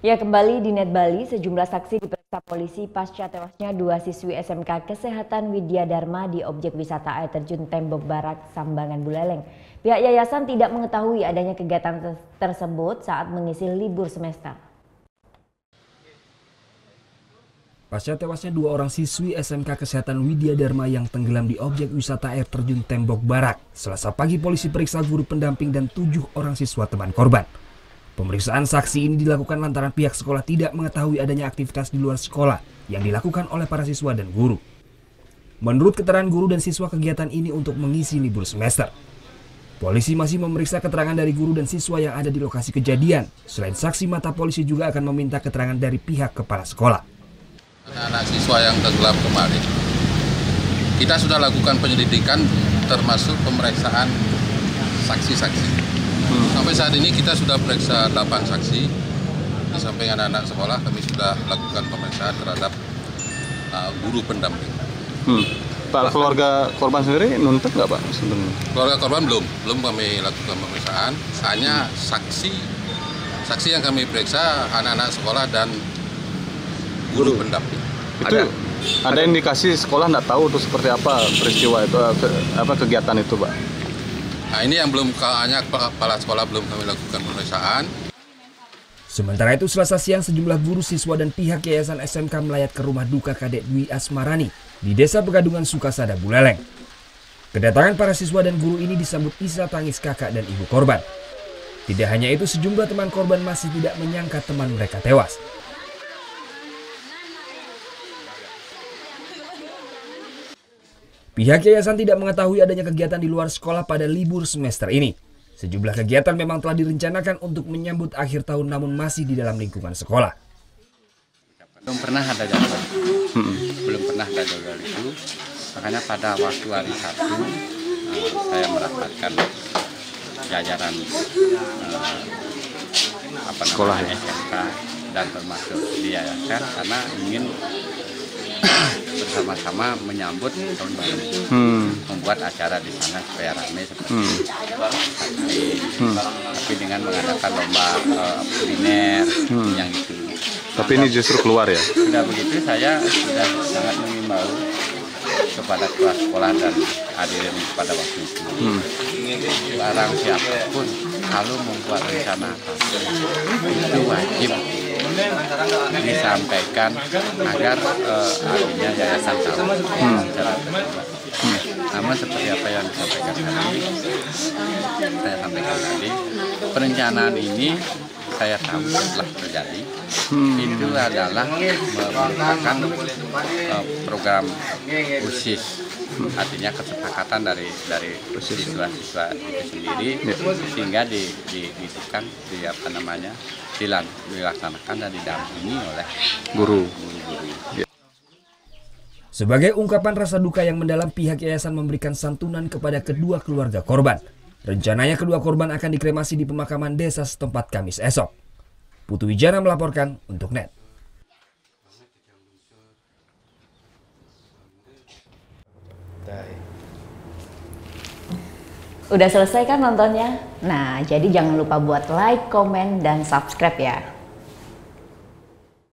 Ya, kembali di Net Bali, sejumlah saksi diperiksa polisi pasca tewasnya dua siswi SMK Kesehatan Widya Dharma di objek wisata air terjun Tembok Barak, Sambangan Buleleng. Pihak yayasan tidak mengetahui adanya kegiatan tersebut saat mengisi libur semester. Pasca tewasnya dua orang siswi SMK Kesehatan Widya Dharma yang tenggelam di objek wisata air terjun Tembok Barak, Selasa pagi polisi periksa guru pendamping dan 7 orang siswa teman korban. Pemeriksaan saksi ini dilakukan lantaran pihak sekolah tidak mengetahui adanya aktivitas di luar sekolah yang dilakukan oleh para siswa dan guru. Menurut keterangan guru dan siswa, kegiatan ini untuk mengisi libur semester. Polisi masih memeriksa keterangan dari guru dan siswa yang ada di lokasi kejadian. Selain saksi mata, polisi juga akan meminta keterangan dari pihak kepala sekolah. Anak-anak siswa yang tenggelam kemarin, kita sudah lakukan penyelidikan termasuk pemeriksaan saksi-saksi. Sampai saat ini kita sudah periksa 8 saksi. Di samping anak-anak sekolah, kami sudah lakukan pemeriksaan terhadap guru pendamping. Pak, keluarga korban sendiri nuntut nggak Pak? Keluarga korban belum kami lakukan pemeriksaan. Hanya saksi yang kami periksa anak-anak sekolah dan guru pendamping. Itu ada indikasi sekolah nggak tahu itu seperti apa peristiwa itu, apa kegiatan itu Pak? Nah, ini yang belum, hanya kepala sekolah belum kami lakukan pemeriksaan. Sementara itu, Selasa siang sejumlah guru, siswa dan pihak yayasan SMK melayat ke rumah duka Kadek Dwi Asmarani di Desa Pegadungan Sukasada, Buleleng. Kedatangan para siswa dan guru ini disambut isak tangis kakak dan ibu korban. Tidak hanya itu, sejumlah teman korban masih tidak menyangka teman mereka tewas. Pihak yayasan tidak mengetahui adanya kegiatan di luar sekolah pada libur semester ini. Sejumlah kegiatan memang telah direncanakan untuk menyambut akhir tahun, namun masih di dalam lingkungan sekolah. Belum pernah ada jadwal, itu. Makanya pada waktu hari Sabtu saya merapatkan jajaran sekolah SMK dan termasuk di yayasan karena ingin bersama-sama menyambut tahun baru, membuat acara di sana supaya ramai seperti tapi dengan mengadakan lomba kuliner yang itu. Tapi ini justru keluar ya? Sudah begitu, saya sudah sangat mengimbau kepada kepala sekolah dan hadirin pada waktu itu. Barang siapapun kalau membuat rencana itu wajib disampaikan agar artinya yayasan tahu secara terbuka. Namun seperti apa yang disampaikan tadi, saya sampaikan tadi, perencanaan ini saya tahu telah terjadi. Itu adalah merupakan program khusus, artinya kesepakatan dari siswa-siswa itu sendiri, sehingga dilaksanakan dan didampingi oleh guru. Sebagai ungkapan rasa duka yang mendalam, pihak yayasan memberikan santunan kepada kedua keluarga korban. Rencananya kedua korban akan dikremasi di pemakaman desa setempat Kamis esok. Putu Wijana melaporkan untuk NET. Udah selesai kan nontonnya? Nah, jadi jangan lupa buat like, komen, dan subscribe ya.